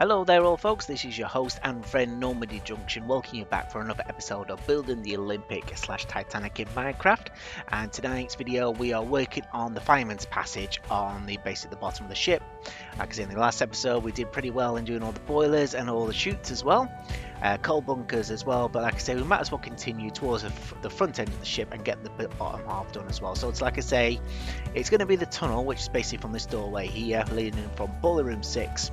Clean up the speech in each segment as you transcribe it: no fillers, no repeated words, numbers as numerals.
Hello there all folks, this is your host and friend Normandie Junction, welcoming you back for another episode of building the Olympic/Titanic in Minecraft. And tonight's video we are working on the fireman's passage on the bottom of the ship. Like I said in the last episode, we did pretty well in doing all the boilers and all the chutes as well, coal bunkers as well, but like I say, we might as well continue towards the front end of the ship and get the bottom half done as well. So it's like I say, it's going to be the tunnel, which is basically from this doorway here leading from boiler room 6.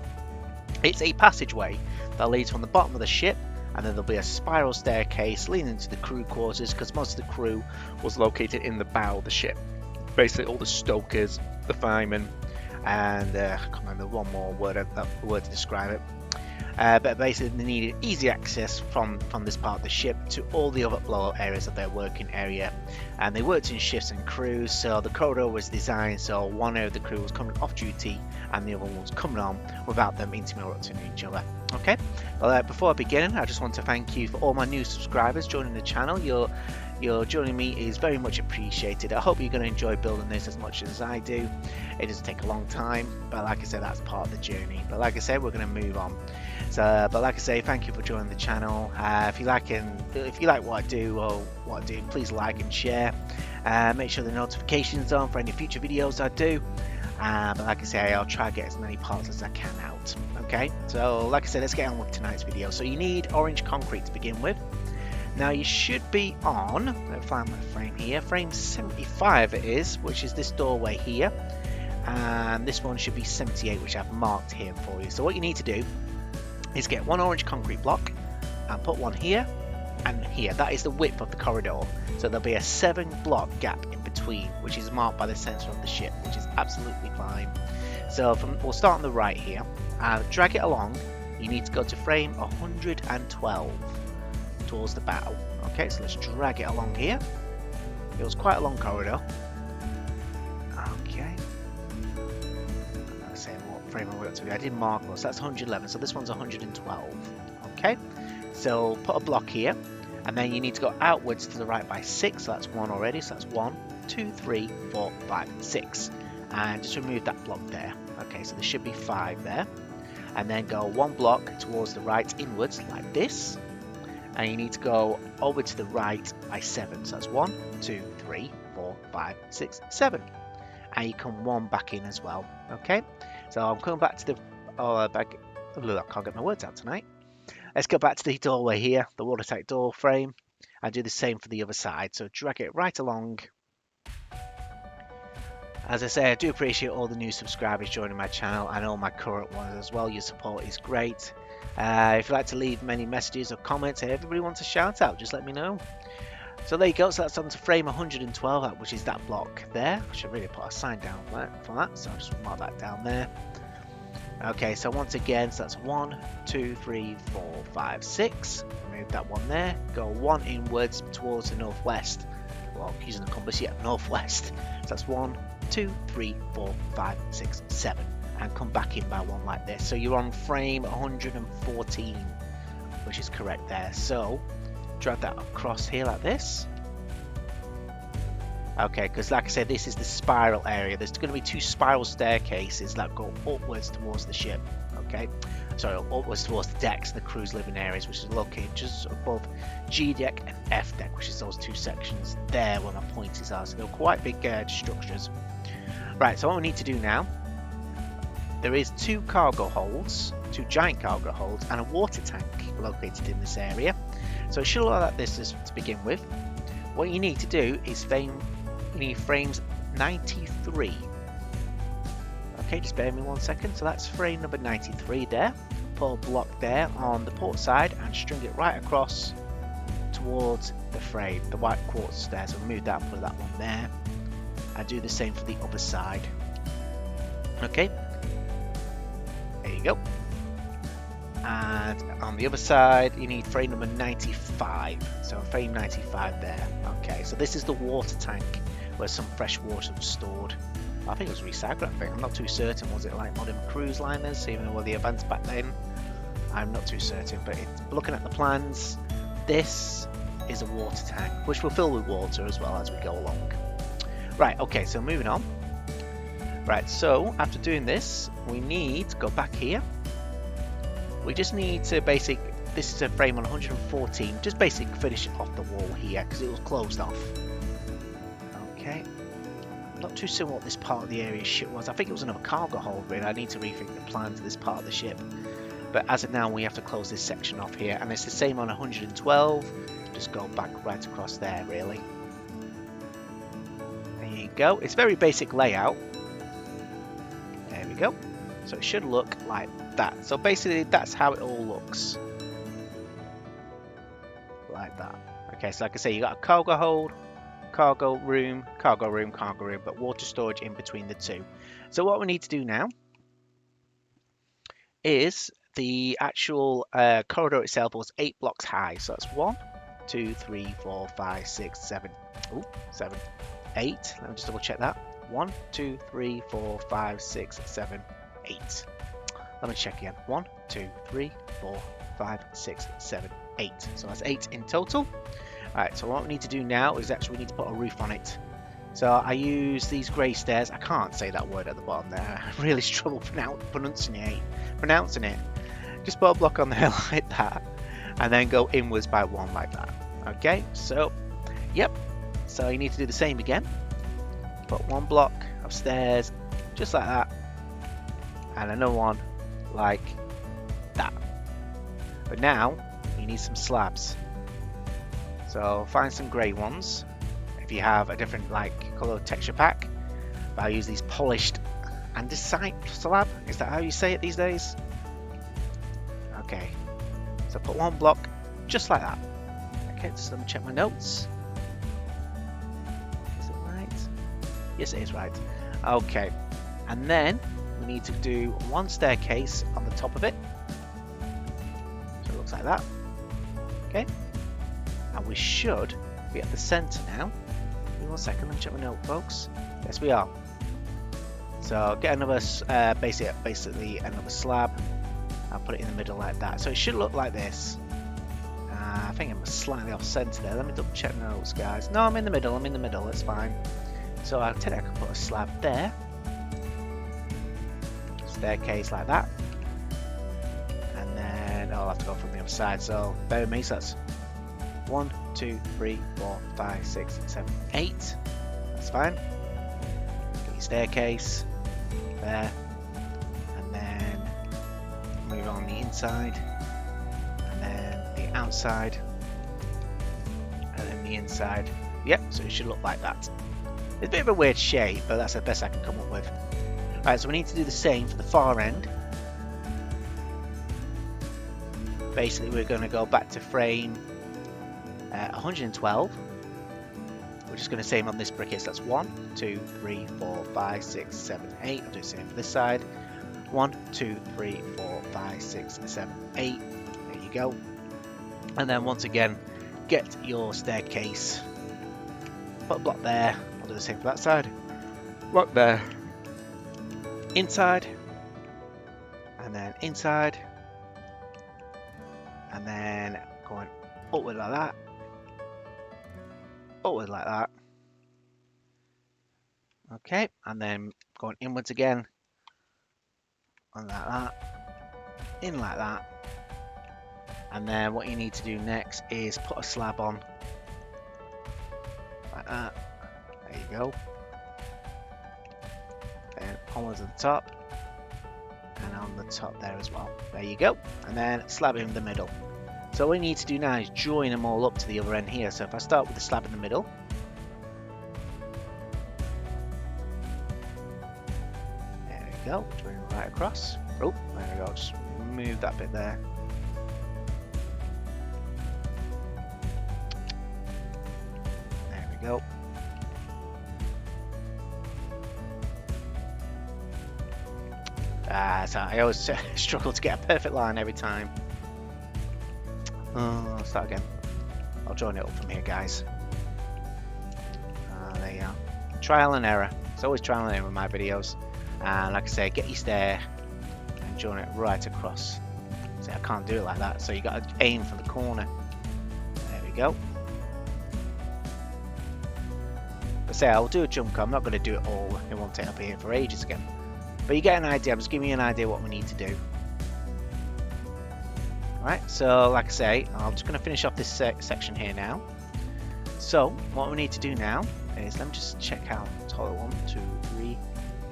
It's a passageway that leads from the bottom of the ship, and then there'll be a spiral staircase leading to the crew quarters, because most of the crew was located in the bow of the ship. Basically all the stokers, the firemen, and I can't remember one more word to describe it. But basically they needed easy access from this part of the ship to all the other blowout areas of their working area, and they worked in shifts and crews. So the corridor was designed so one area of the crew was coming off duty and the other one was coming on without them interrupting each other. Okay, well, before I begin, I just want to thank you for all my new subscribers joining the channel. Your joining me is very much appreciated. I hope you're going to enjoy building this as much as I do. It does take a long time, but like I said, that's part of the journey. But like I said, we're going to move on. So, but like I say, thank you for joining the channel. If you like what I do, please like and share. Make sure the notifications on for any future videos I do. But like I say, I'll try to get as many parts as I can out. Okay, so like I said, let's get on with tonight's video. So you need orange concrete to begin with. Now you should be on, let's find my frame here, frame 75 it is, which is this doorway here, and this one should be 78, which I've marked here for you. So what you need to do is get one orange concrete block and put one here and here. That is the width of the corridor, so there'll be a 7 block gap in between, which is marked by the center of the ship, which is absolutely fine. So we'll start on the right here and drag it along. You need to go to frame 112 towards the bow. Okay, so let's drag it along here. It was quite a long corridor. Okay, let's say what frame I worked to. I did mark those. That's 111, so this one's 112. Okay, so put a block here, and then you need to go outwards to the right by 6. So that's 1 already. So that's 1, 2, 3, 4, 5, 6, and just remove that block there. Okay, so there should be 5 there, and then go 1 block towards the right inwards like this. And you need to go over to the right by 7. So that's 1, 2, 3, 4, 5, 6, 7. And you come 1 back in as well. Okay, so I'm coming back to the I can't get my words out tonight. Let's go back to the doorway here, the watertight door frame, and do the same for the other side. So drag it right along. As I say, I do appreciate all the new subscribers joining my channel and all my current ones as well. Your support is great. If you'd like to leave many messages or comments, everybody wants a shout out, just let me know. So there you go, so that's on to frame 112, which is that block there. I should really put a sign down for that, so I'll just mark that down there. Okay, so once again, so that's 1, 2, 3, 4, 5, 6. Remove that one there, go 1 inwards towards the northwest. Well, using the compass, yeah, northwest. So that's 1, 2, 3, 4, 5, 6, 7. And come back in by 1 like this. So you're on frame 114, which is correct there. So drag that across here like this. Okay, because like I said, this is the spiral area. There's going to be 2 spiral staircases that go upwards towards the ship. Okay, sorry, upwards towards the decks, the crew's living areas, which is located just above G deck and F deck, which is those 2 sections there where my pointers are. So they're quite big structures. Right, so what we need to do now, there is 2 cargo holds, 2 giant cargo holds, and a water tank located in this area. So it should allow that this to begin with. What you need to do is frames 93. Okay, just bear with me 1 second. So that's frame number 93 there. Put a block there on the port side and string it right across towards the frame, the white quartz there. So remove that, put that one there, and do the same for the other side. Okay. There you go. And on the other side, you need frame number 95. So frame 95 there. Okay, so this is the water tank where some fresh water was stored. I think it was recycled, I'm not too certain. Was it like modern cruise liners, even though the events back then? I'm not too certain, but looking at the plans, this is a water tank, which will fill with water as well as we go along. Right, okay, so moving on. Right, so after doing this, we need to go back here we just need to this is a frame on 114, just finish off the wall here because it was closed off. Okay, not too sure what this part of the area ship was. I think it was another cargo hold, really. I need to rethink the plan to this part of the ship. But as of now, we have to close this section off here, and it's the same on 112. Just go back right across there, really. There you go. It's very basic layout. There we go. So it should look like that. So basically, that's how it all looks. Like that. Okay, so like I say, you got a cargo hold, cargo room, but water storage in between the two. So what we need to do now is the actual corridor itself was 8 blocks high. So that's 1, 2, 3, 4, 5, 6, 7. Oh, 7, 8. Let me just double check that. 1, 2, 3, 4, 5, 6, 7, 8. Let me check again. 1, 2, 3, 4, 5, 6, 7, 8. So that's 8 in total. Alright, so what we need to do now is actually we need to put a roof on it. So I use these grey stairs. I can't say that word at the bottom there. I really struggle pronouncing it. Just put a block on there like that, and then go inwards by 1 like that. Okay, so yep. So you need to do the same again. Put 1 block of stairs just like that, and another one like that. But now you need some slabs. So find some grey ones. If you have a different colour texture pack, but I use these polished andesite slab. Is that how you say it these days? Okay, so put 1 block just like that. Okay, just let me check my notes. Is it right? Yes, it is right. Okay, and then we need to do 1 staircase on the top of it. So it looks like that. Okay, and we should be at the centre now. Give me 1 second, let me check my note, folks. Yes, we are. So get another, basically another slab. I'll put it in the middle like that. So it should look like this. I think I'm slightly off centre there. Let me double check notes, guys. No, I'm in the middle. That's fine. So I'll tell you, I can put a slab there. Staircase like that. And then I'll have to go from the other side. So bear with me. So that's 1, 2, 3, 4, 5, 6, 7, 8. That's fine. Get your staircase there. And then move on the inside. And then the outside. And then the inside. Yep, so it should look like that. It's a bit of a weird shape, but that's the best I can come up with. Right, so we need to do the same for the far end. Basically, we're going to go back to frame 112. We're just going to same on this brick here. So that's 1, 2, 3, 4, 5, 6, 7, 8. I'll do the same for this side. 1, 2, 3, 4, 5, 6, 7, 8. There you go. And then once again, get your staircase. Put a block there. I'll do the same for that side. Block there. Inside. And then inside. And then going upward like that. Upward like that. Okay, and then going inwards again. And like that. In like that. And then what you need to do next is put a slab on. Like that. There you go. Then onwards at the top. And on the top there as well. There you go. And then slab in the middle. So what we need to do now is join them all up to the other end here. So if I start with the slab in the middle. There we go. Join them right across. Oh, there we go. Just move that bit there. There we go. So I always struggle to get a perfect line every time. I'll start again. I'll join it up from here, guys. There you are. Trial and error. It's always trial and error with my videos. And like I say, get your stair and join it right across. See, I can't do it like that, so you got to aim for the corner. There we go. But say I'll do a jump cut. I'm not going to do it all. It won't take up here for ages again. But you get an idea. I'm just giving you an idea what we need to do. Right, so like I say, I'm just going to finish off this section here now. So what we need to do now is, let me just check out total 1, 2, 3,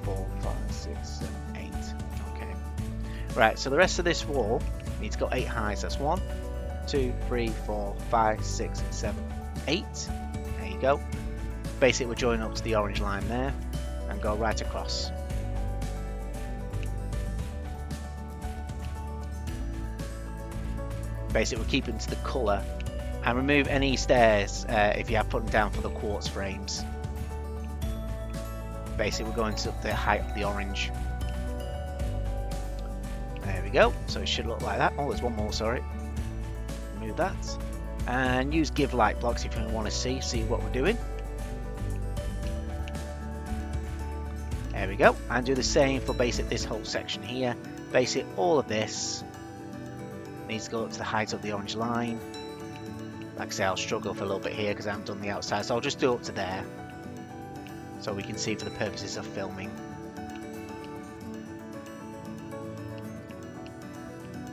4, 5, 6, 7, 8. Okay. Right, so the rest of this wall needs to go 8 highs. That's 1, 2, 3, 4, 5, 6, 7, 8. There you go. Basically, we're joining up to the orange line there and go right across. Basically, we're keeping to the colour, and remove any stairs if you have put them down for the quartz frames. Basically, we're going to the height of the orange. There we go. So it should look like that. Oh, there's one more, sorry. Remove that. And use give light blocks if you want to see what we're doing. There we go. And do the same for basic this whole section here. Basic all of this needs to go up to the height of the orange line. Like I say, I'll struggle for a little bit here because I haven't done the outside, so I'll just do up to there so we can see for the purposes of filming.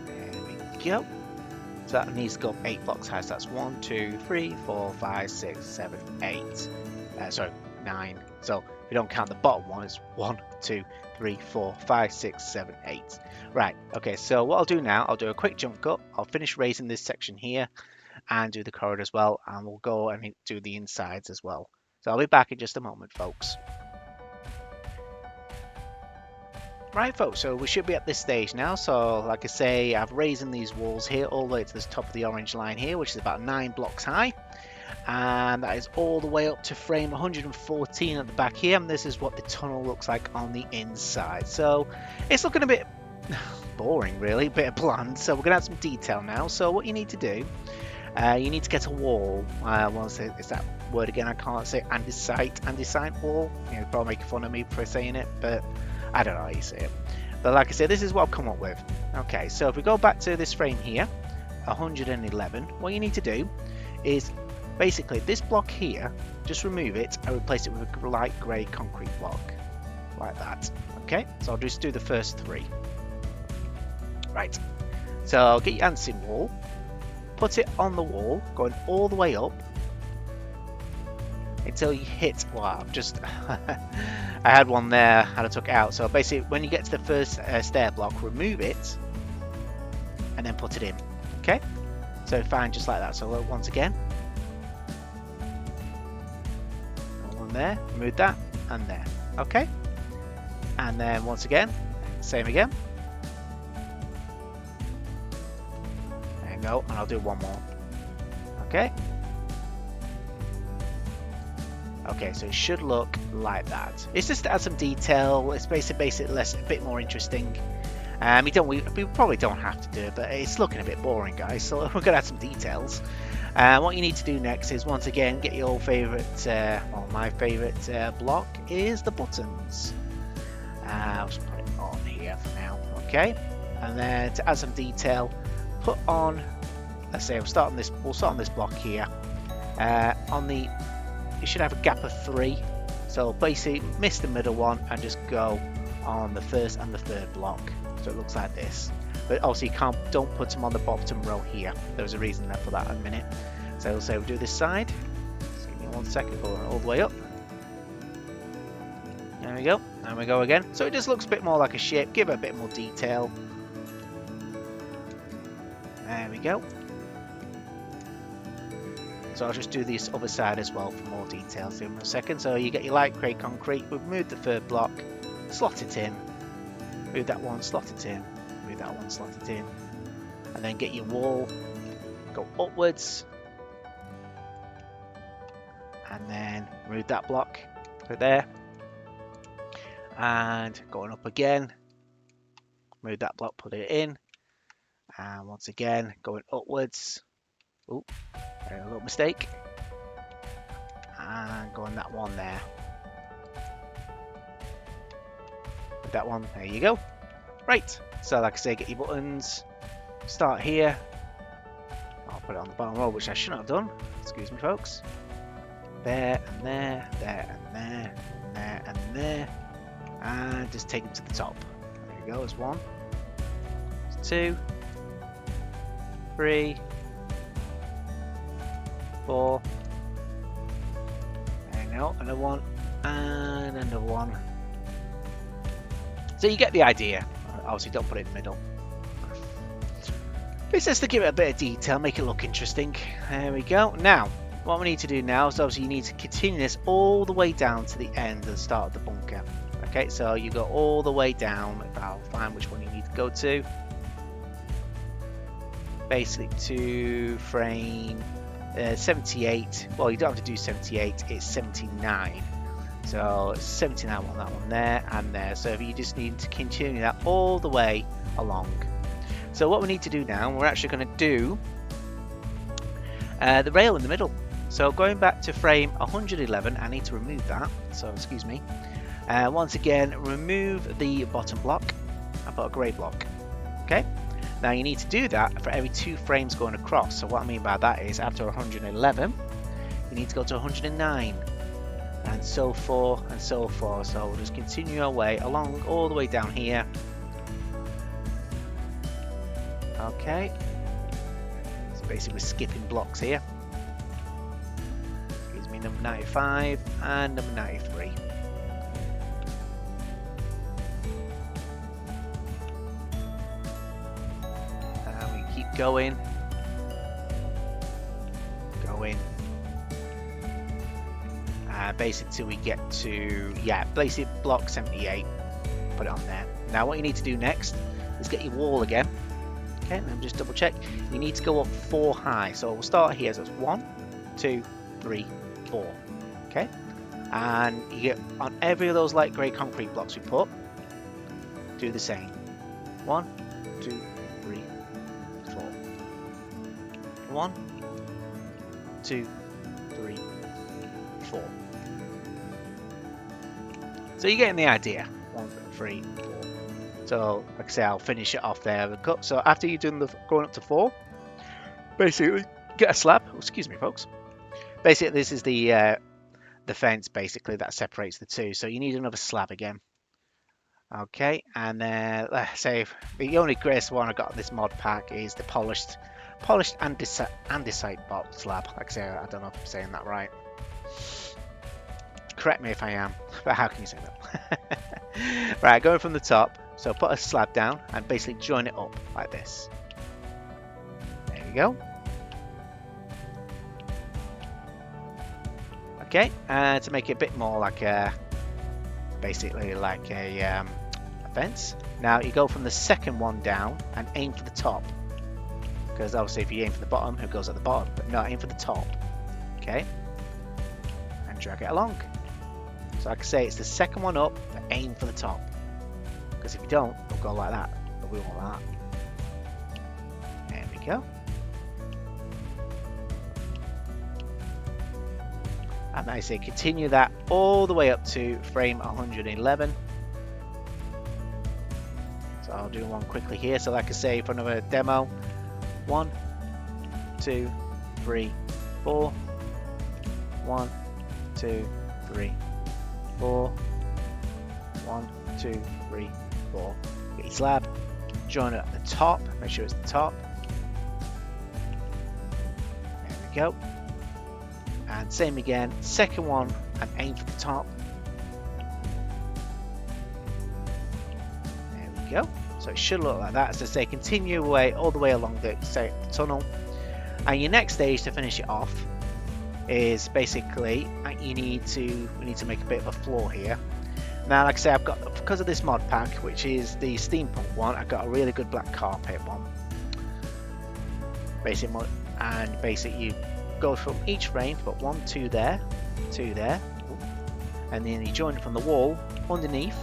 There we go. So that needs to go up 8 blocks high. So that's 1, 2, 3, 4, 5, 6, 7, 8. Sorry, 9. So if you don't count the bottom one, it's 1, 2, 3, 4, 5, 6, 7, 8. Right, okay, so what I'll do now, I'll do a quick jump cut. I'll finish raising this section here and do the corridor as well, and we'll go and do the insides as well. So I'll be back in just a moment, folks. Right, folks, so we should be at this stage now. So like I say, I've raised these walls here all the way to the top of the orange line here, which is about 9 blocks high. And that is all the way up to frame 114 at the back here, and this is what the tunnel looks like on the inside. So it's looking a bit boring, really, a bit bland. So we're gonna add some detail now. So what you need to do, you need to get a wall. Is that word again? I can't say. Andesite wall. You know, probably making fun of me for saying it, but I don't know how you say it. But like I said, this is what I've come up with. Okay, so if we go back to this frame here, 111, what you need to do is basically this block here, just remove it and replace it with a light grey concrete block, like that. Okay, so I'll just do the first 3. Right, so get your Ansin wall, put it on the wall, going all the way up until you hit, well, just I had one there and I took it out. So basically when you get to the first stair block, remove it and then put it in. Okay, so fine, just like that. So look, once again, one there, remove that, and there. Okay, and then once again, same again. There you go, and I'll do one more. Okay. Okay, so it should look like that. It's just to add some detail. It's basically less, a bit more interesting. We probably don't have to do it, but it's looking a bit boring, guys. So we're gonna add some details. What you need to do next is once again get your favorite, well, my favorite block is the buttons. I'll just put it on here for now. Okay, and then to add some detail, put on. Let's say we'll start on this block here. You should have a gap of 3, so basically miss the middle one and just go on the first and the third block, so it looks like this. But obviously don't put them on the bottom row here. There's a reason for that in a minute. So we'll say we'll do this side. Just give me 1 second, going all the way up. There we go, and we go again. So it just looks a bit more like a ship. Give it a bit more detail. There we go. So I'll just do this other side as well for more details in a second. So you get your light grey concrete, we've moved the third block, slot it in, move that one, slot it in, move that one, slot it in, and then get your wall, go upwards, and then move that block, put it there, and going up again, move that block, put it in, and once again going upwards. Ooh, a little mistake, and go on that one there. With that one, there you go. Right, so like I say, get your buttons, start here. I'll put it on the bottom row, which I shouldn't have done. Excuse me, folks. There and there, there and there, and there and there, and just take them to the top. There you go. There's 1, there's 2, 3, 4. There you go, another one, and another one. So you get the idea. Obviously, don't put it in the middle. It's just to give it a bit of detail, make it look interesting. There we go. Now, what we need to do now is obviously you need to continue this all the way down to the end of the start of the bunker. Okay, so you go all the way down. I'll find which one you need to go to. Basically to frame 78. Well, you don't have to do 78, it's 79. So 79 on that one there and there. So you just need to continue that all the way along. So what we need to do now, we're actually going to do the rail in the middle. So going back to frame 111, I need to remove that. So excuse me. Once again, remove the bottom block. I put a grey block. Okay. Now you need to do that for every 2 frames going across. So what I mean by that is after 111, you need to go to 109, and so forth and so forth. So we'll just continue our way along all the way down here. Okay. So basically we're skipping blocks here. Gives me number 95 and number 93. Going, basically till we get to, yeah, basically block 78, put it on there. Now what you need to do next is get your wall again. Okay, let me just double check. You need to go up 4 high, so we'll start here. So it's 1, 2, 3, 4. Okay, and you get on every of those light grey concrete blocks we put, do the same. 1, 2, 3, 4. 1, 2, 3, 4. So you're getting the idea. 1, 3, 4. So like I say, I'll finish it off there with a cut. So after you've done the going up to 4, basically get a slab. Oh, excuse me, folks. Basically, this is the fence basically that separates the two. So you need another slab again. Okay, and let's say the only greatest one I got on this mod pack is the polished andesite box slab. Like I say, I don't know if I'm saying that right. Correct me if I am, but how can you say that? Right, going from the top. So put a slab down and basically join it up like this. There we go. Okay, and to make it a bit more like a, basically like a fence. Now you go from the second one down and aim for the top. Because obviously if you aim for the bottom, it goes at the bottom. But no, aim for the top. Okay? And drag it along. So like I say, it's the second one up, but aim for the top. Because if you don't, it'll go like that. But we want that. There we go. And I say continue that all the way up to frame 111. So I'll do one quickly here. So like I say, for another demo, 1, 2, 3, 4. 1, 2, 3, 4. 1, 2, 3, 4. Get your slab, join it at the top, make sure it's the top. There we go. And same again, second one and aim for the top. There we go. So it should look like that. As I say, continue away all the way along the tunnel. And your next stage to finish it off is basically we need to make a bit of a floor here. Now, like I say, I've got, because of this mod pack, which is the steampunk one, I've got a really good black carpet one. Basically, and basically you go from each frame, put 1, 2 there, 2 there, and then you join it from the wall underneath.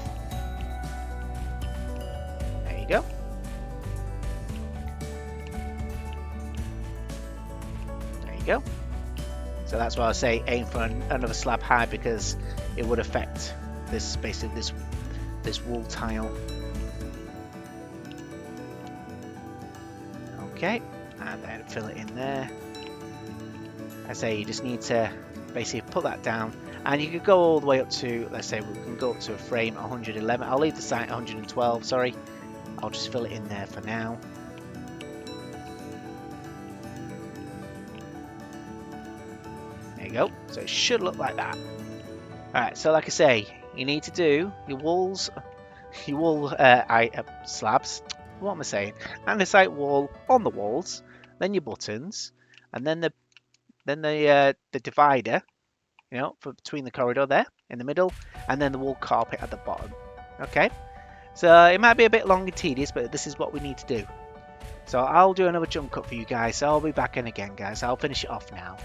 There you go. There you go. So that's why I say aim for another slab high, because it would affect this, basically this wall tile. Okay, and then fill it in there. I say you just need to basically put that down, and you could go all the way up to, let's say we can go up to a frame 111. I'll leave the site 112, sorry. I'll just fill it in there for now. go. So it should look like that. Alright, so like I say, you need to do your walls, your wall slabs, what am I saying? Andesite wall on the walls, then your buttons, and then the divider, you know, for between the corridor there in the middle, and then the wall carpet at the bottom. Okay, so it might be a bit long and tedious, but this is what we need to do. So I'll do another jump cut for you guys. So I'll be back in again, guys. I'll finish it off now.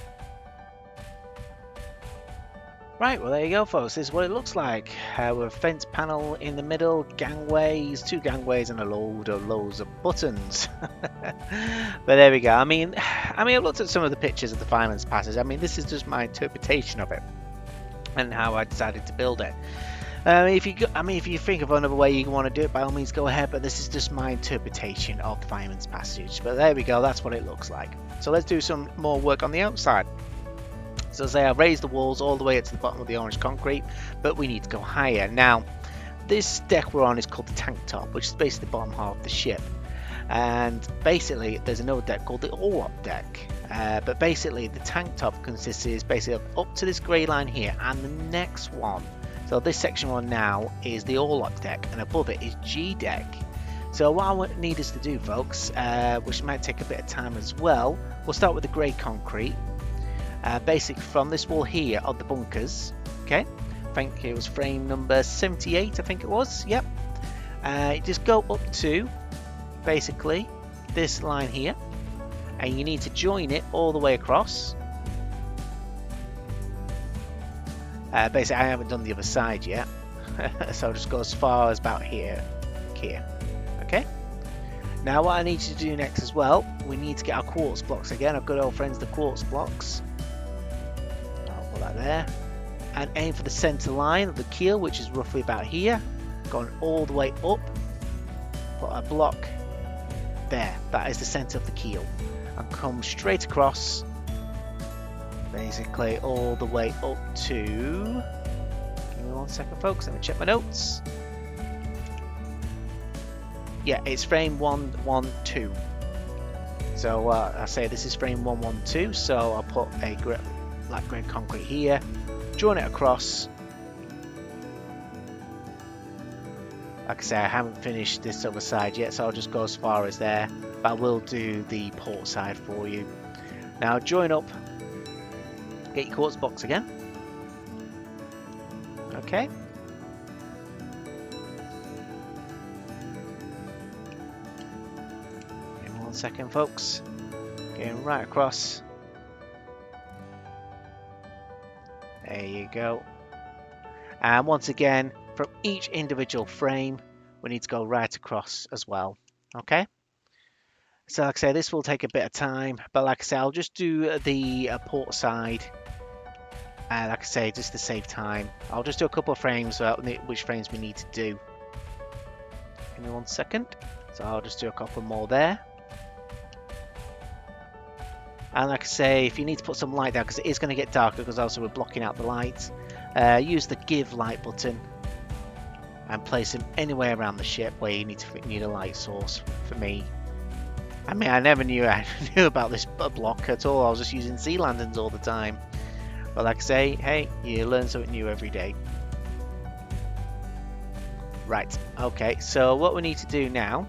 Right, well there you go, folks. This is what it looks like. With a fence panel in the middle, gangways, 2 gangways, and a loads of buttons. But there we go. I mean, I've looked at some of the pictures of the fireman's passage. I mean, this is just my interpretation of it and how I decided to build it. If you think of another way you want to do it, by all means go ahead. But this is just my interpretation of the fireman's passage. But there we go. That's what it looks like. So let's do some more work on the outside. So as I say, I've raised the walls all the way to the bottom of the orange concrete, but we need to go higher. Now, this deck we're on is called the tank top, which is basically the bottom half of the ship. And basically, there's another deck called the all-up deck. But basically, the tank top consists basically of up to this grey line here and the next one. So this section we're on now is the all-up deck, and above it is G deck. So what I need us to do, folks, which might take a bit of time as well, we'll start with the grey concrete. Basically from this wall here of the bunkers, okay, I think it was frame number 78, I think it was, yep. Just go up to basically this line here, and you need to join it all the way across. Basically I haven't done the other side yet, so I'll just go as far as about here, okay. Now what I need you to do next as well, we need to get our quartz blocks again, our good old friends the quartz blocks. That there, and aim for the center line of the keel, which is roughly about here, going all the way up. Put a block there, that is the center of the keel, and come straight across, basically all the way up to, give me 1 second folks, let me check my notes. Yeah, it's frame 112. So I say this is frame 112, so I'll put a black grey concrete here, join it across. Like I say, I haven't finished this other side yet, so I'll just go as far as there, but I will do the port side for you. Now join up, get your quartz box again, okay. Give me 1 second folks, getting right across. There you go. And once again, from each individual frame, we need to go right across as well. Okay. So like I say, this will take a bit of time, but like I say, I'll just do the port side. Like I say, just to save time, I'll just do a couple of frames, which frames we need to do. Give me 1 second. So I'll just do a couple more there. And like I say, if you need to put some light down, because it is going to get darker, because also we're blocking out the lights, use the give light button and place them anywhere around the ship where you need a light source. For me, I mean, I never knew about this block at all. I was just using sea lanterns all the time. But like I say, hey, you learn something new every day. Right, okay, so what we need to do now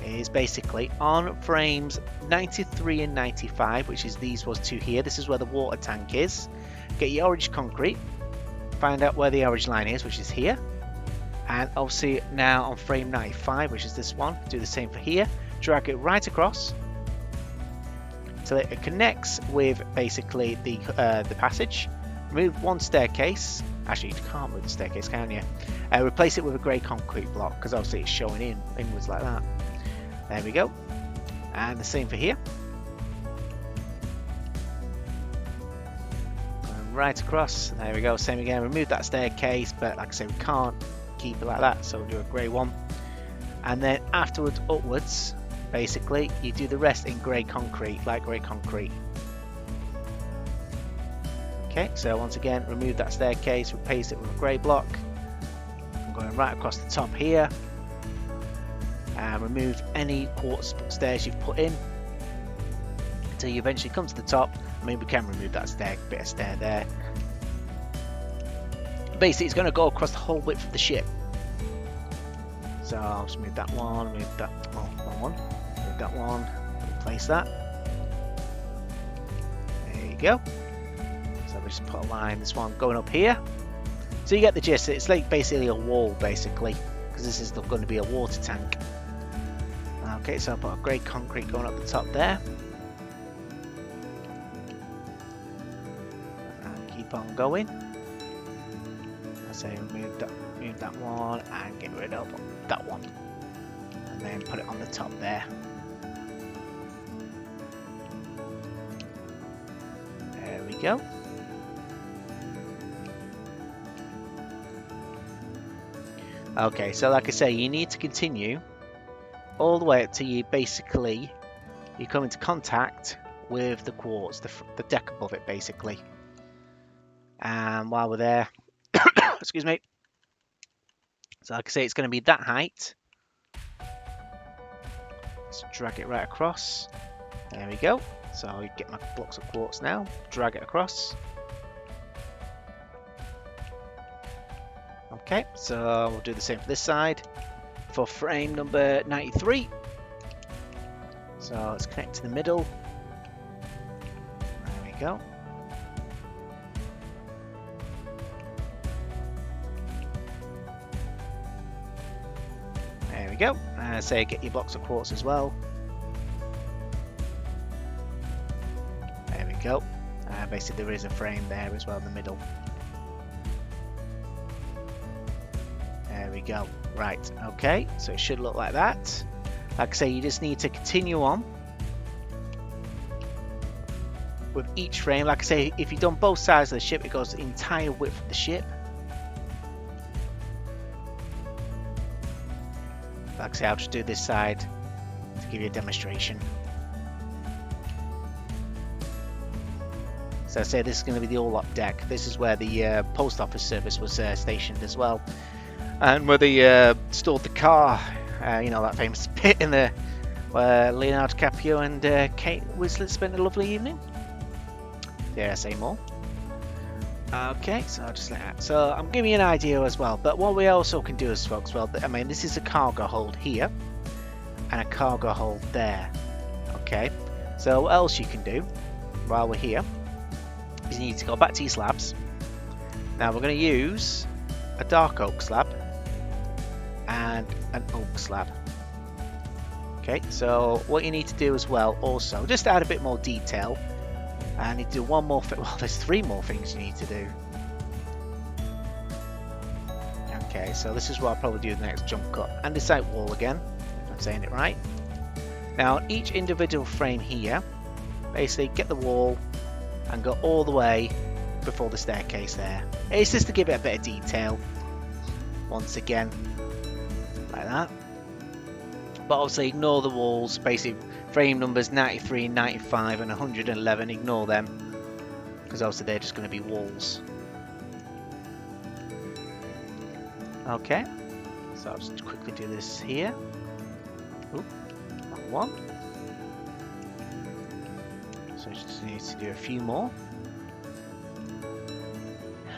is basically on frames 93 and 95, which is these was two here, this is where the water tank is. Get your orange concrete, find out where the orange line is, which is here, and obviously now on frame 95, which is this one, do the same for here. Drag it right across so that it connects with basically the passage. Remove one staircase. Actually, you can't move the staircase, can you? Replace it with a grey concrete block, because obviously it's showing inwards like that. There we go. And the same for here. Going right across. There we go. Same again. Remove that staircase, but like I said, we can't keep it like that, so we'll do a grey one. And then afterwards, upwards, basically, you do the rest in grey concrete, light grey concrete. Okay, so once again, remove that staircase, replace it with a grey block. I'm going right across the top here. And remove any quartz stairs you've put in until you eventually come to the top, I mean, we can remove that bit of stair there. Basically, it's going to go across the whole width of the ship. So I'll just move that one, move that, oh, wrong one, move that one, replace that. There you go. So we just put a line, this one going up here. So you get the gist. It's like basically a wall, basically, because this is going to be a water tank. Okay, so I'll put a grey concrete going up the top there. And keep on going. I say move that one and get rid of that one. And then put it on the top there. There we go. Okay, so like I say, you need to continue all the way up to you come into contact with the quartz, the deck above it, basically. And while we're there, excuse me. So like I say, it's going to be that height. Let's drag it right across. There we go. So I get my blocks of quartz now, drag it across. Okay, so we'll do the same for this side for frame number 93. So let's connect to the middle. There we go. There we go. And say get your blocks of quartz as well. There we go. Basically there is a frame there as well in the middle. There we go. Right, okay, so it should look like that. Like I say, you just need to continue on with each frame. Like I say, if you've done both sides of the ship, it goes the entire width of the ship. Like I say, I'll just do this side to give you a demonstration. So I say this is going to be the all-up deck. This is where the post office service was stationed as well. And where they stored the car, you know, that famous pit in there where Leonardo DiCaprio and Kate Winslet spent a lovely evening. Dare I say more? Okay, so I'll just let that. So I'm giving you an idea as well. But what we also can do is, folks, well, I mean, this is a cargo hold here and a cargo hold there. Okay, so what else you can do while we're here is you need to go back to your slabs. Now we're going to use a dark oak slab and an oak slab. Okay, so what you need to do as well, also, just to add a bit more detail, I need to do one more thing. Well, there's three more things you need to do. Okay, so this is what I'll probably do the next jump cut. And this out wall again, if I'm saying it right. Now, each individual frame here, basically get the wall and go all the way before the staircase there. It's just to give it a bit of detail. Once again, like that. But obviously ignore the walls. Basically frame numbers 93, 95 and 111, ignore them, because obviously they're just going to be walls. Okay, so I'll just quickly do this here. Oop, wrong one. So I just need to do a few more.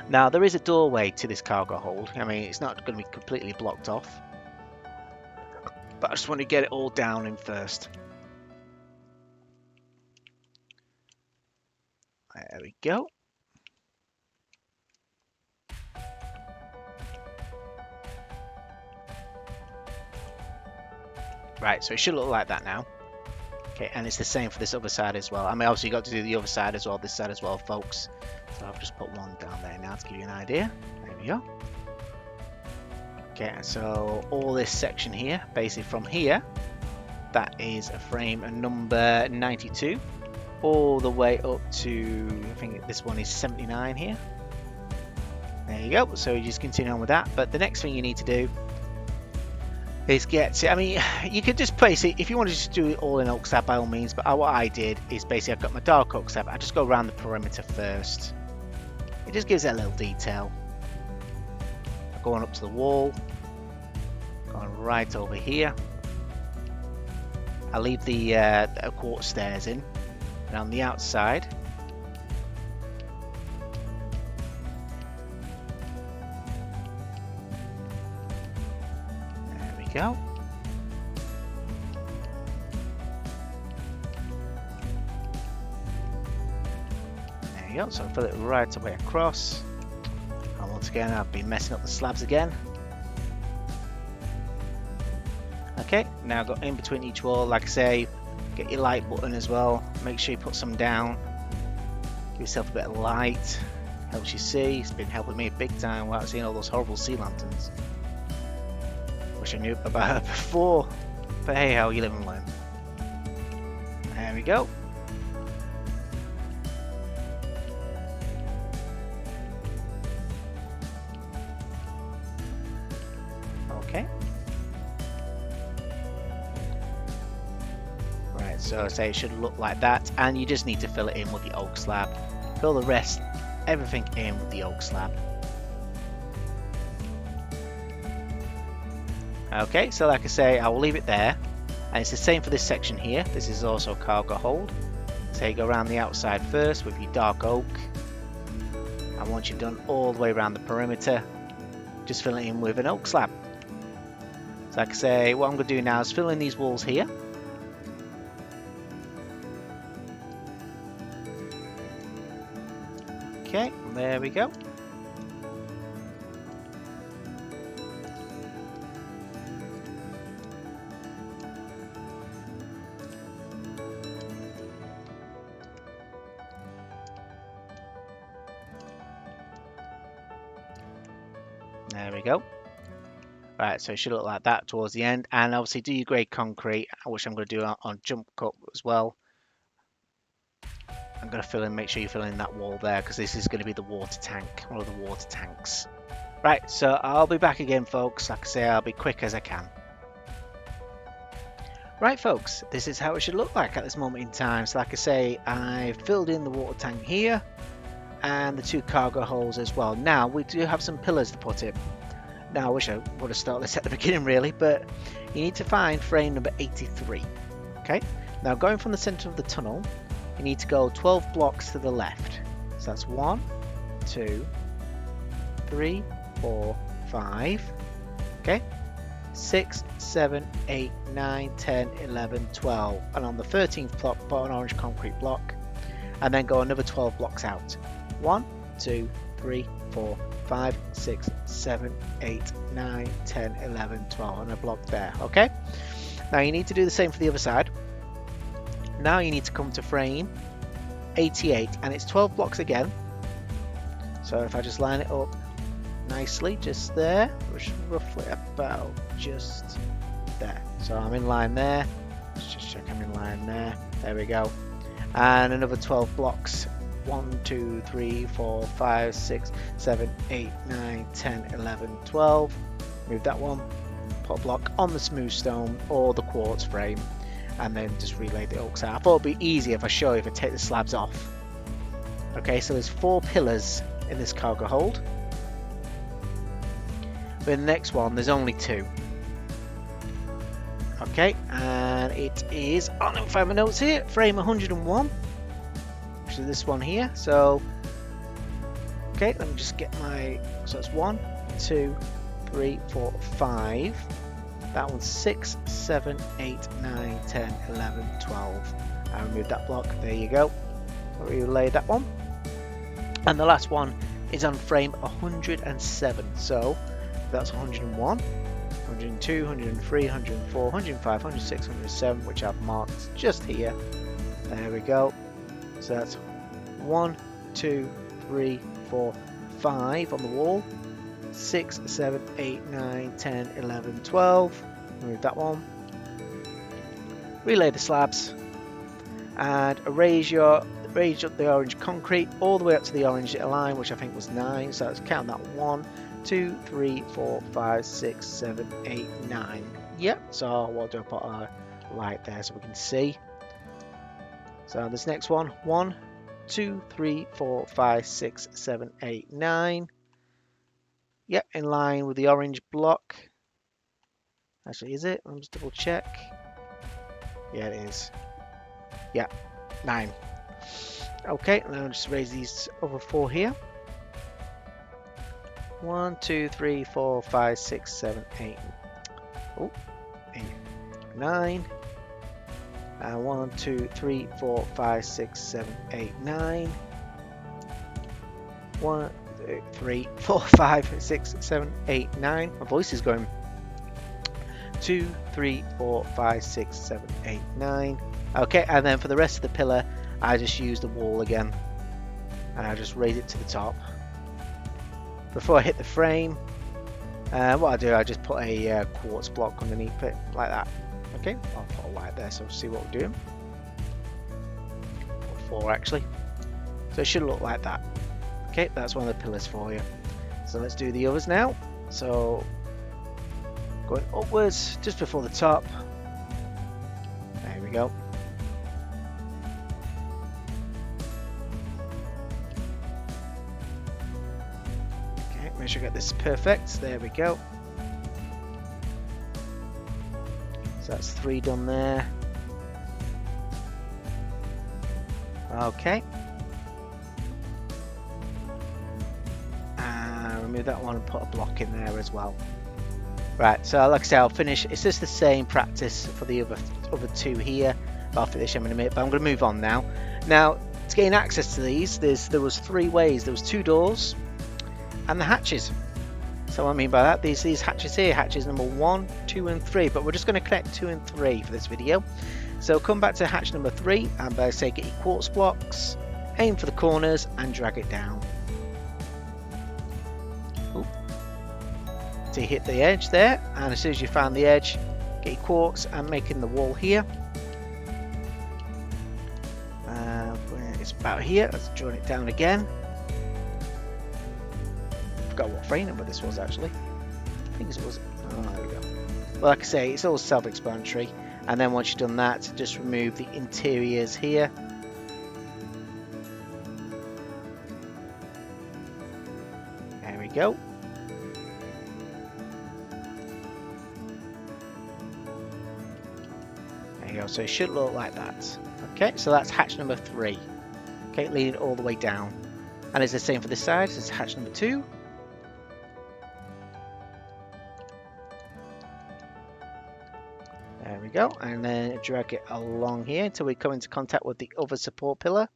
Now there is a doorway to this cargo hold. I mean, it's not going to be completely blocked off, but I just want to get it all down in first. There we go. Right, so it should look like that now. Okay, and it's the same for this other side as well. I mean, obviously you've got to do the other side as well, this side as well, folks. So I've just put one down there now to give you an idea. There we go. Okay, so all this section here, basically from here, that is a frame number 92, all the way up to, I think this one is 79 here. There you go. So you just continue on with that. But the next thing you need to do is I mean, you could just place it, if you want to just do it all in oak slab, by all means, but what I did is basically I've got my dark oak slab, I just go around the perimeter first. It just gives it a little detail. Going up to the wall, going right over here. I leave the quartz stairs in, and on the outside go. There you go. So fill it right away across. And once again, I've been messing up the slabs again. Okay, now go in between each wall. Like I say, get your light button as well. Make sure you put some down. Give yourself a bit of light. Helps you see. It's been helping me big time without seeing all those horrible sea lanterns. Wish I knew about it before. But hey, how you live and learn. There we go. Okay. Right, so I say it should look like that, and you just need to fill it in with the oak slab. Fill the rest, everything in with the oak slab. Okay, so like I say, I will leave it there, and it's the same for this section here. This is also cargo hold. So you go around the outside first with your dark oak, and once you've done all the way around the perimeter, just fill it in with an oak slab. So like I say, what I'm going to do now is fill in these walls here. Okay, there we go. There we go. Right, so it should look like that towards the end, and obviously do your grey concrete, which I'm going to do on jump cut as well. I'm going to fill in, make sure you fill in that wall there, because this is going to be the water tank, one of the water tanks. Right, so I'll be back again, folks. Like I say, I'll be quick as I can. Right, folks, this is how it should look like at this moment in time. So like I say, I've filled in the water tank here, and the two cargo holes as well. Now, we do have some pillars to put in. Now, I wish I would have started this at the beginning, really, but you need to find frame number 83. Okay, now going from the center of the tunnel, you need to go 12 blocks to the left. So that's 1, 2, 3, 4, 5, okay, 6, 7, 8, 9, 10, 11, 12. And on the 13th block, put an orange concrete block, and then go another 12 blocks out. 1, 2, 3, 4, 5, 6, 7, 8, 9, 10, 11, 12, and a block there. Okay, now you need to do the same for the other side. Now you need to come to frame 88, and it's 12 blocks again. So if I just line it up nicely just there, which is roughly about just there. So I'm in line there. Let's just check I'm in line there. There we go. And another 12 blocks. 1, 2, 3, 4, 5, 6, 7, 8, 9, 10, 11, 12. Move that one. Put a block on the smooth stone or the quartz frame, and then just relay the oaks out. I thought it'd be easier if I show you if I take the slabs off. Okay, so there's 4 pillars in this cargo hold. But in the next one, there's only 2. Okay, and it is, oh, let me find my notes here, frame 101, which is this one here. So, okay, let me just get my, so it's 1, 2, 3, 4, 5. That one's 6, 7, 8, 9, 10, 11, 12. I removed that block. There you go. Relay that one. And the last one is on frame 107. So that's 101, 102, 103, 104, 105, 106, 107, which I've marked just here. There we go. So that's 1, 2, 3, 4, 5 on the wall. 6, 7, 8, 9, 10, 11, 12. Remove that one. Relay the slabs and raise up the orange concrete all the way up to the orange line, which I think was 9. So let's count that 1, 2, 3, 4, 5, 6, 7, 8, 9. Yep. So what do I put a light there so we can see? So this next one, 1, 2, 3, 4, 5, 6, 7, 8, 9. Yep, in line with the orange block. Actually, is it? Let me just double check. Yeah, it is. Yeah, 9. Okay, now I'll just raise these over 4 here. 1, 2, 3, 4, 5, 6, 7, 8. Oh, 8, 9. 1, 2, 3, 4, 5, 6, 7, 8, 9. 1, 2, 3, 4, 5, 6, 7, 8, 9. My voice is going. 2, 3, 4, 5, 6, 7, 8, 9. Okay, and then for the rest of the pillar, I just use the wall again, and I just raise it to the top. Before I hit the frame, what I do, I just put a quartz block underneath it, like that. Okay, I'll put a light there so we'll see what we're doing. Or 4 actually. So it should look like that. Okay, that's one of the pillars for you. So let's do the others now. So going upwards just before the top. There we go. Okay, make sure I get this perfect. There we go. So that's 3 done there. Okay. And remove that one and put a block in there as well. Right, so like I say, I'll finish. It's just the same practice for the other 2 here. I'll finish them in a minute, but I'm going to move on now. Now, to gain access to these, there was 3 ways. There was 2 doors and the hatches. So what I mean by that, these hatches here, hatches number 1, 2 and 3, but we're just going to connect 2 and 3 for this video. So come back to hatch number 3 and by say get your quartz blocks, aim for the corners and drag it down. Ooh. So you hit the edge there, and as soon as you find the edge, get your quartz and making the wall here. It's about here, let's draw it down again. Forgot what frame number this was actually. I think it was. Oh, there we go. Well, like I say, it's all self-explanatory. And then once you've done that, just remove the interiors here. There we go. There you go. So it should look like that. Okay, so that's hatch number 3. Okay, leading all the way down. And it's the same for this side. So it's hatch number 2. There we go, and then drag it along here until we come into contact with the other support pillar.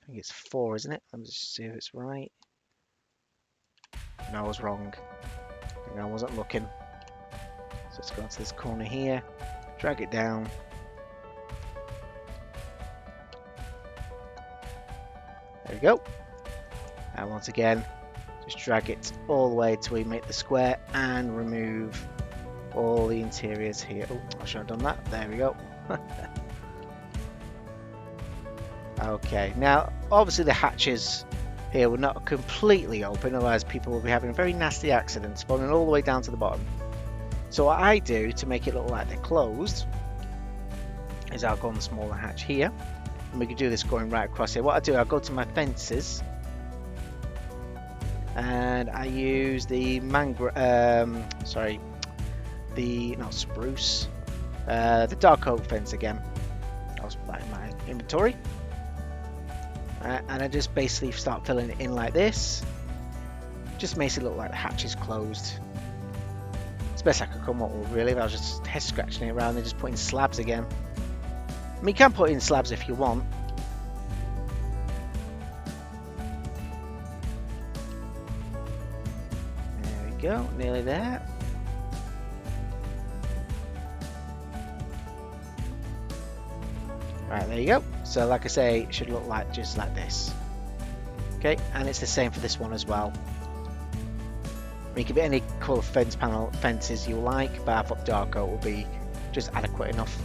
I think it's 4, isn't it? Let me just see if it's right. No, I was wrong. I wasn't looking. So let's go into this corner here, drag it down. There we go. And once again, just drag it all the way till we make the square and remove all the interiors here. Oh, I should have done that. There we go. Okay, now obviously the hatches here were not completely open, otherwise people will be having very nasty accidents falling all the way down to the bottom. So what I do to make it look like they're closed is I'll go on the smaller hatch here, and we can do this going right across here. What I do, I'll go to my fences and I use the not spruce, the dark oak fence again. I'll put that in my inventory, and I just basically start filling it in like this. Just makes it look like the hatch is closed. It's best I could come up with, really. If I was just head scratching it around and just putting slabs again. I mean, you can put in slabs if you want. There we go, nearly there. Right, there you go. So like I say, it should look like just like this. Okay, and it's the same for this one as well. You can put any colour fences you like, but I thought dark oak will be just adequate enough.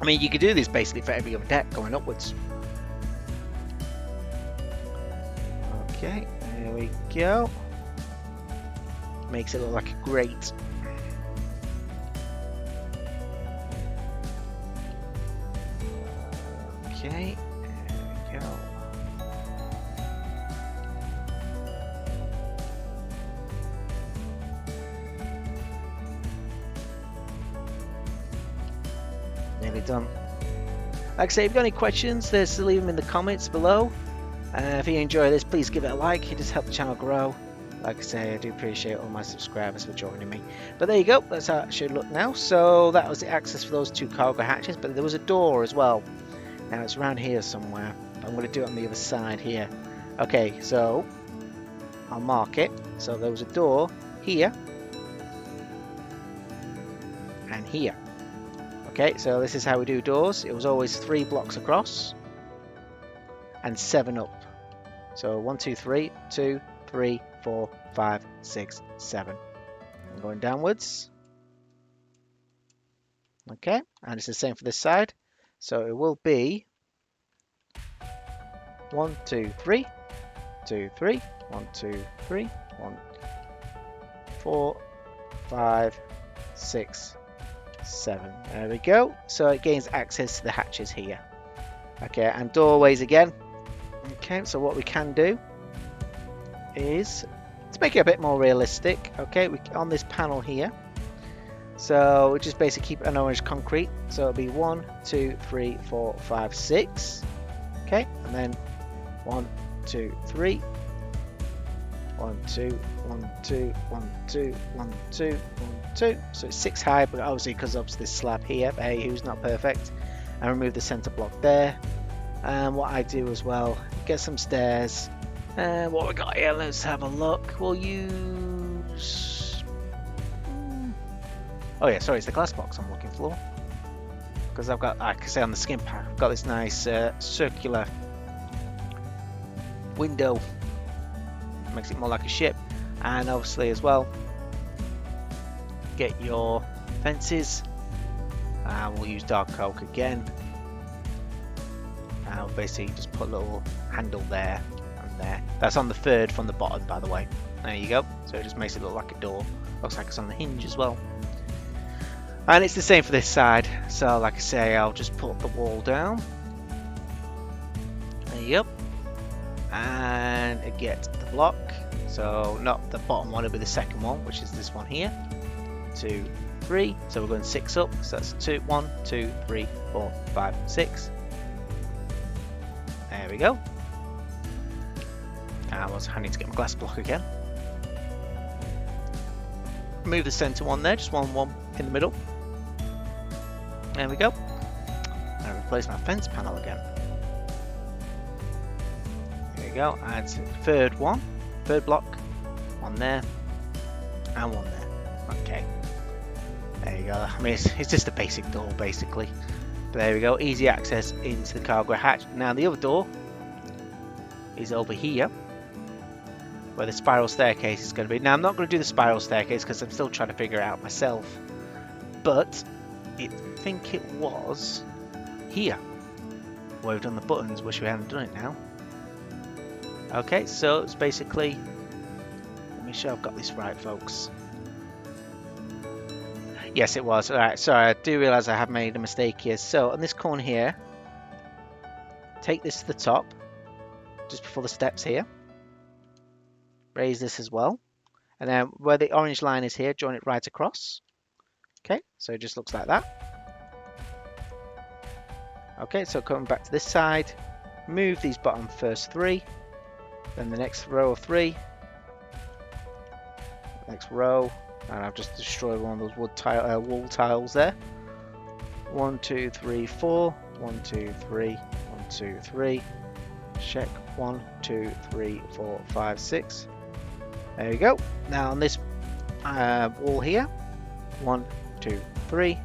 I mean, you could do this basically for every other deck going upwards. Okay, there we go. Makes it look like a grate. Okay, there we go. Nearly done. Like I say, if you've got any questions, just leave them in the comments below. If you enjoy this, please give it a like. It just helps the channel grow. Like I say, I do appreciate all my subscribers for joining me. But there you go, that's how it should look now. So that was the access for those two cargo hatches, but there was a door as well. Now it's around here somewhere. I'm going to do it on the other side here. Okay, so I'll mark it. So there was a door here and here. Okay, so this is how we do doors. It was always 3 blocks across and 7 up. So 1, 2, 3, 2, 3, 4, 5, 6, 7. I'm going downwards. Okay, and it's the same for this side. So it will be 1, 2, 3, 2, 3, 1, 2, 3, 1, 4, 5, 6, 7. There we go. So it gains access to the hatches here. Okay, and doorways again. Okay, so what we can do is to make it a bit more realistic. Okay, we on this panel here. So we just basically keep an orange concrete. So it'll be 1, 2, 3, 4, 5, 6. Okay, and then 1, 2, 3. 1, 2, 1, 2, 1, 2, 1, 2, 1, 2. So it's 6 high, but obviously because of this slab here, hey, who's not perfect. And remove the center block there. And what I do as well, get some stairs. And what we got here, let's have a look. We'll use... Oh yeah, sorry, it's the glass box I'm looking for. Because I've got, like I say on the skin pack, I've got this nice circular window. Makes it more like a ship. And obviously as well, get your fences. We'll use dark oak again. I'll basically just put a little handle there and there. That's on the third from the bottom, by the way. There you go. So it just makes it look like a door. Looks like it's on the hinge as well. And it's the same for this side. So like I say, I'll just put the wall down. There you go. And get the block. So not the bottom one, it'll be the second one, which is this one here. 2, 3. So we're going 6 up. So that's 2, 1, 2, 3, 4, 5, 6. There we go. I need to get my glass block again. Move the center one there, just one in the middle. There we go. And replace my fence panel again. There you go. Add third block, one there, and one there. Okay. There you go. I mean, it's just a basic door, basically. But there we go. Easy access into the cargo hatch. Now the other door is over here, where the spiral staircase is going to be. Now I'm not going to do the spiral staircase because I'm still trying to figure it out myself. But I think it was here where we've done the buttons. Wish we hadn't done it now. Okay, so it's basically, let me show I've got this right, folks. Yes, it was. Alright, sorry, I do realise I have made a mistake here. So on this corner here, take this to the top, just before the steps here. Raise this as well. And then where the orange line is here, join it right across. Okay, so it just looks like that. Okay, so coming back to this side, move these bottom first 3. Then the next row of 3. Next row. And I've just destroyed one of those wall tiles there. 1, 2, 3, 4. 1, 2, 3. 1, 2, 3. Check. 1, 2, 3, 4, 5, 6. There we go. Now on this wall here, 1, 2, 3.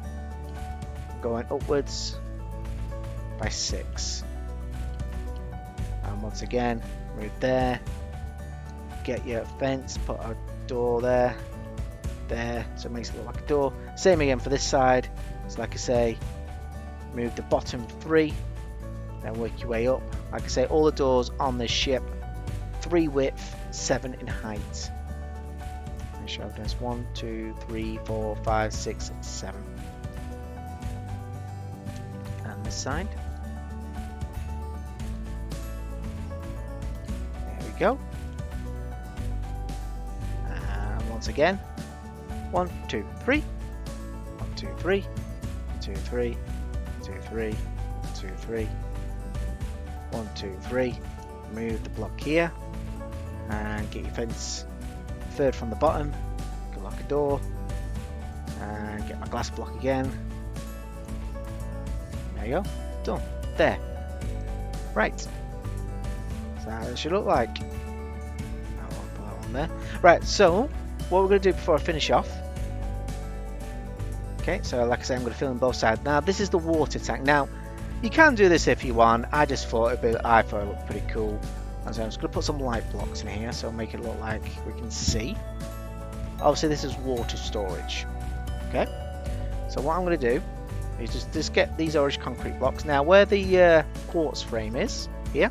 Going upwards by 6. And once again, move there. Get your fence. Put a door there. There, so it makes it look like a door. Same again for this side. So like I say, move the bottom 3, then work your way up. Like I say, all the doors on this ship, 3 width, 7 in height. Let me show this. 1, 2, 3, 4, 5, 6, 7. And this side. There we go. And once again. 1, 2, 3. 1, 2, 3. 1, 2, 3. 2, 3. 2, 3. 1, 2, 3. Move the block here and get your fence third from the bottom. Can lock a door. And get my glass block again. There you go. Done. There. Right. So how it should look like. I'll put that one there. Right, so what we're going to do before I finish off. Okay, so like I say, I'm going to fill in both sides. Now, this is the water tank. Now, you can do this if you want. I thought it looked pretty cool. And so I'm just going to put some light blocks in here, so make it look like we can see. Obviously, this is water storage. Okay, so what I'm going to do is just get these orange concrete blocks. Now, where the quartz frame is, here,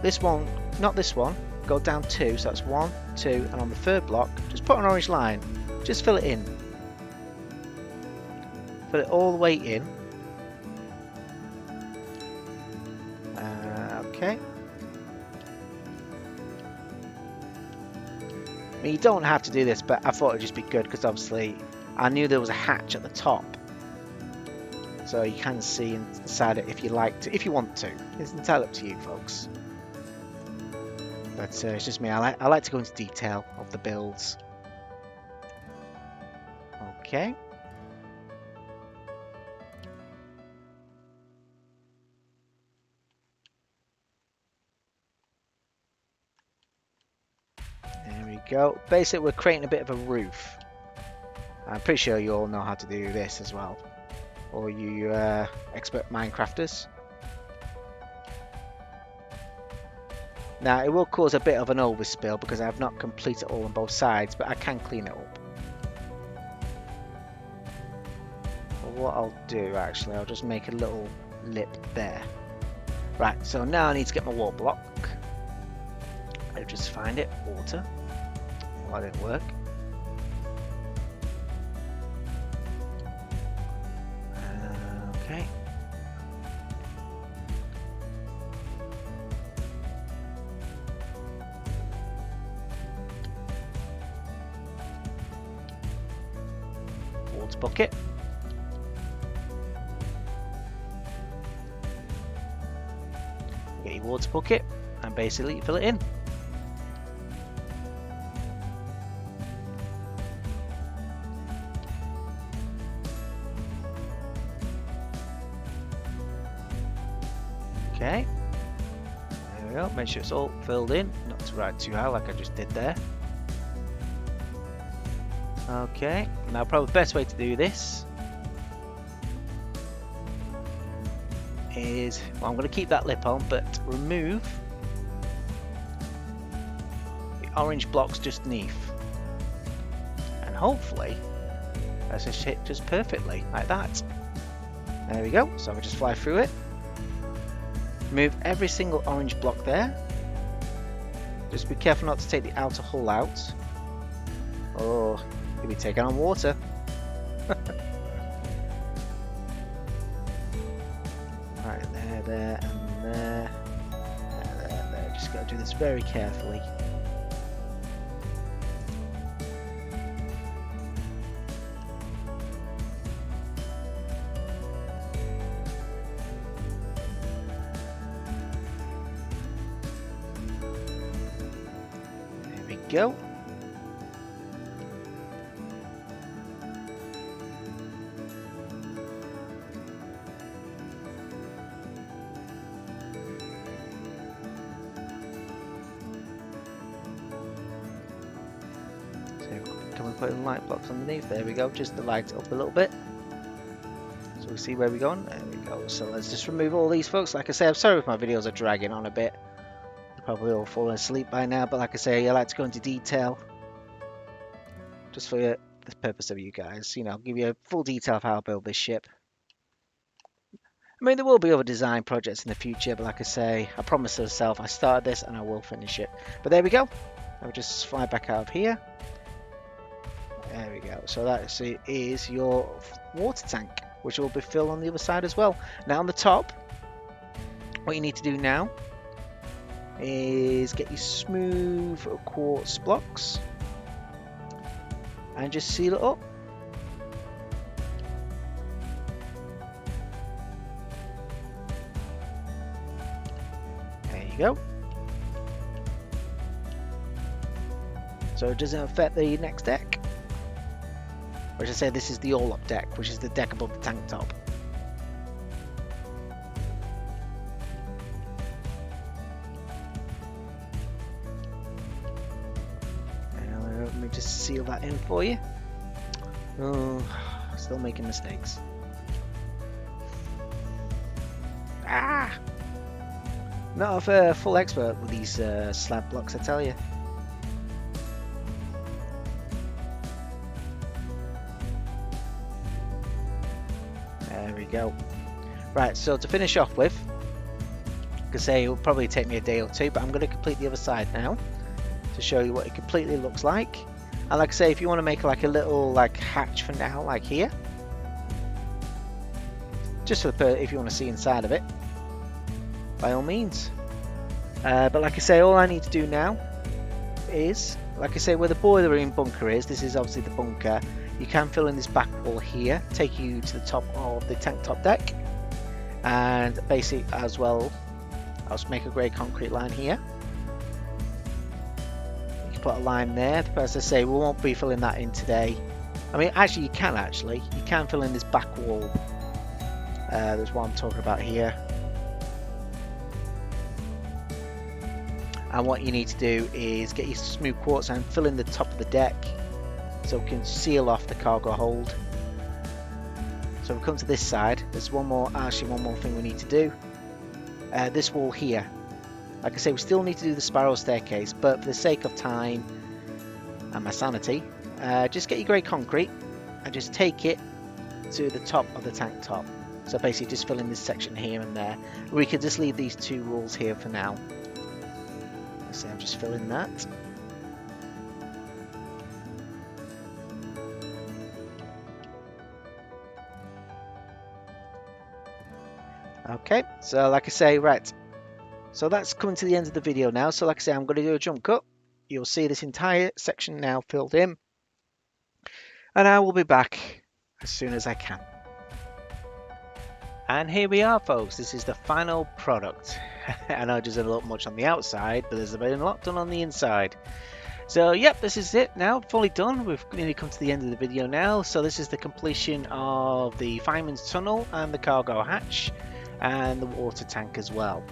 this one, not this one, go down 2, so that's 1, 2, and on the third block, just put an orange line. Just fill it in. Fill it all the way in. Okay. I mean, you don't have to do this, but I thought it'd just be good because obviously I knew there was a hatch at the top, so you can see inside it if you like to, if you want to. It's entirely up to you, folks. But it's just me. I like to go into detail of the builds. Okay. There we go. Basically, we're creating a bit of a roof. I'm pretty sure you all know how to do this as well. Or you expert Minecrafters. Now, it will cause a bit of an overspill because I have not completed it all on both sides, but I can clean it up. But what I'll do, actually, I'll just make a little lip there. Right, so now I need to get my wall block. I'll just find it. Water. Well, that didn't work. Okay. Water bucket. Get your water bucket and basically fill it in. Okay, there we go. Make sure it's all filled in, not to ride too high like I just did there. Okay, now probably the best way to do this is, well, I'm going to keep that lip on, but remove the orange blocks just beneath, and hopefully that's just hit just perfectly like that. There we go. So I'll just fly through it. Remove every single orange block there. Just be careful not to take the outer hull out, or you'll be taking on water. Right, there, and there. There. Just got to do this very carefully. Go. So can we put in light blocks underneath? There we go, just to light it up a little bit. So we'll see where we're going. There we go. So let's just remove all these, folks. Like I say, I'm sorry if my videos are dragging on a bit. Probably all fallen asleep by now, but like I say, I like to go into detail just for the purpose of you guys. You know, give you a full detail of how I build this ship. I mean, there will be other design projects in the future, but like I say, I promised myself I started this and I will finish it. But there we go. I'll just fly back out of here. There we go. So that is your water tank, which will be filled on the other side as well. Now on the top, what you need to do now is get your smooth quartz blocks and just seal it up. There you go. so it doesn't affect the next deck. Or as I say, this is the all-up deck, which is the deck above the tank top. Let me just seal that in for you. Oh, still making mistakes. Ah! Not a full expert with these slab blocks, I tell you. There we go. Right, so to finish off with, like I say, it will probably take me a day or two, but I'm going to complete the other side now to show you what it completely looks like. And like I say, if you want to make like a little like hatch for now, like here, just for the if you want to see inside of it, by all means. But like I say, all I need to do now is, like I say, where the boiler room bunker is, this is obviously the bunker. You can fill in this back wall here, take you to the top of the tank top deck, and basically as well, I'll just make a grey concrete line here. You can put a line there, but as I say, we won't be filling that in today. I mean, actually, you can fill in this back wall. There's what I'm talking about here. And what you need to do is get your smooth quartz and fill in the top of the deck so we can seal off the cargo hold. So we come to this side. There's one more thing we need to do. This wall here. Like I say, we still need to do the spiral staircase, but for the sake of time and my sanity, just get your grey concrete and just take it to the top of the tank top. So basically just fill in this section here and there. We could just leave these two walls here for now. So I'm just filling that. Okay, so like I say, right. So that's coming to the end of the video now. So like I say, I'm going to do a jump cut. You'll see this entire section now filled in. And I will be back as soon as I can. And here we are, folks. This is the final product. I know it doesn't look much on the outside, but there's been a lot done on the inside. So yep, this is it now, fully done. We've nearly come to the end of the video now. So this is the completion of the fireman's tunnel and the cargo hatch and the water tank as well.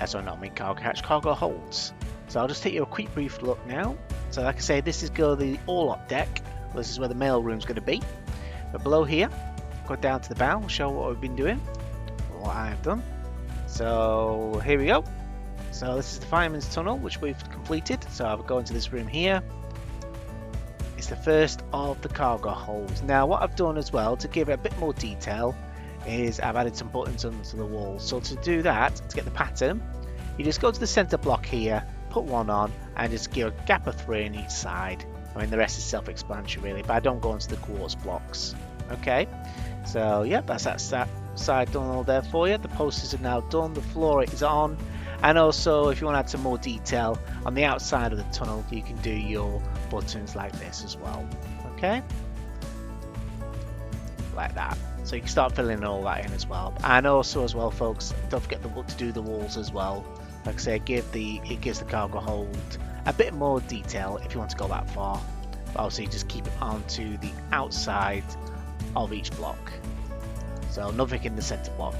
So not mean cargo hatch, cargo holds. So I'll just take you a quick brief look now. So like I say, this is the all-up deck. This is where the mail room's going to be. But below here, go down to the bow, show what we've been doing, what I've done. So here we go. So this is the fireman's tunnel, which we've completed. So I'll go into this room here. It's the first of the cargo holes. Now what I've done as well to give it a bit more detail is I've added some buttons onto the wall. So to do that, to get the pattern, you just go to the center block here, put one on, and just give a gap of 3 on each side. I mean, the rest is self-explanatory really, but I don't go into the quartz blocks. Okay, so yep, that's that side done all there for you. The posters are now done, the floor is on, and also if you want to add some more detail on the outside of the tunnel, you can do your buttons like this as well. Okay, like that. So you can start filling all that in as well. And also as well, folks, don't forget to do the walls as well. Like I say, it gives the cargo hold a bit more detail if you want to go that far. But obviously just keep it onto the outside of each block. So nothing in the center block.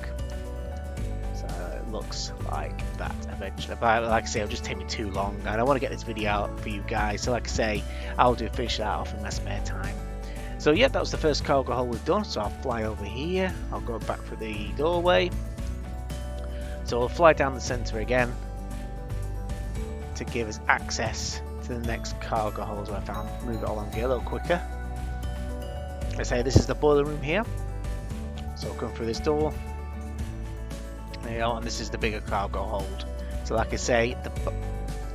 So it looks like that eventually. But like I say, it'll just take me too long, and I want to get this video out for you guys. So like I say, I'll finish that off in my spare time. So yeah, that was the first cargo hole we've done. So I'll fly over here. I'll go back through the doorway. So we'll fly down the center again to give us access to the next cargo holes I found. Move it along here a little quicker. Let's say this is the boiler room here. So we'll come through this door. There you go, and this is the bigger cargo hold. So like I say,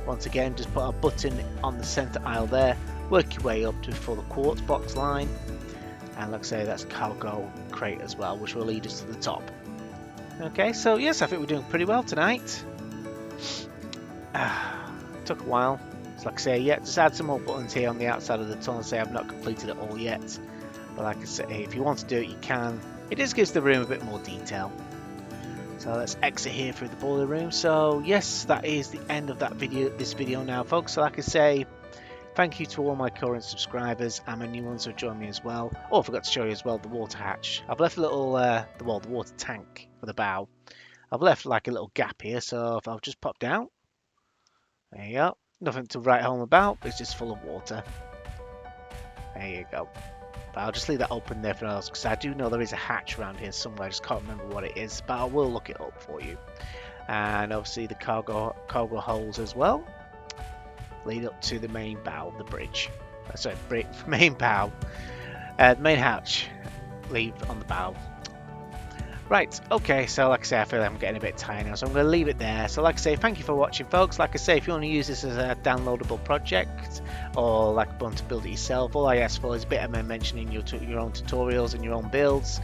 once again, just put a button on the center aisle there. Work your way up to for the quartz box line, and like I say, that's cargo crate as well, which will lead us to the top. Okay, so yes, I think we're doing pretty well tonight. Took a while. So like I say, yeah, just add some more buttons here on the outside of the tunnel. Say I've not completed it all yet, but like I say, if you want to do it, you can. It just gives the room a bit more detail. So let's exit here through the boiler room. So yes, that is the end of that video. This video now, folks. So like I say, Thank you to all my current subscribers and my new ones who have joined me as well. Oh, I forgot to show you as well the water hatch. I've left a little, the water tank for the bow. I've left like a little gap here, so if I'll just pop down. There you go. Nothing to write home about, but it's just full of water. There you go. But I'll just leave that open there for us, because I do know there is a hatch around here somewhere. I just can't remember what it is, but I will look it up for you. And obviously the cargo holes as well lead up to the main bow of the bridge. Sorry, main bow. Main hatch leave on the bow. Right, okay, so like I say, I feel like I'm getting a bit tired now, so I'm going to leave it there. So like I say, thank you for watching, folks. Like I say, if you want to use this as a downloadable project, or like want to build it yourself, all I ask for is a bit of mentioning your own tutorials and your own builds.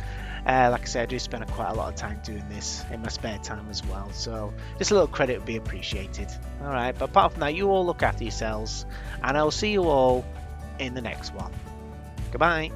Like I say, I do spend quite a lot of time doing this in my spare time as well, so just a little credit would be appreciated. Alright, but apart from that, you all look after yourselves, and I'll see you all in the next one. Goodbye.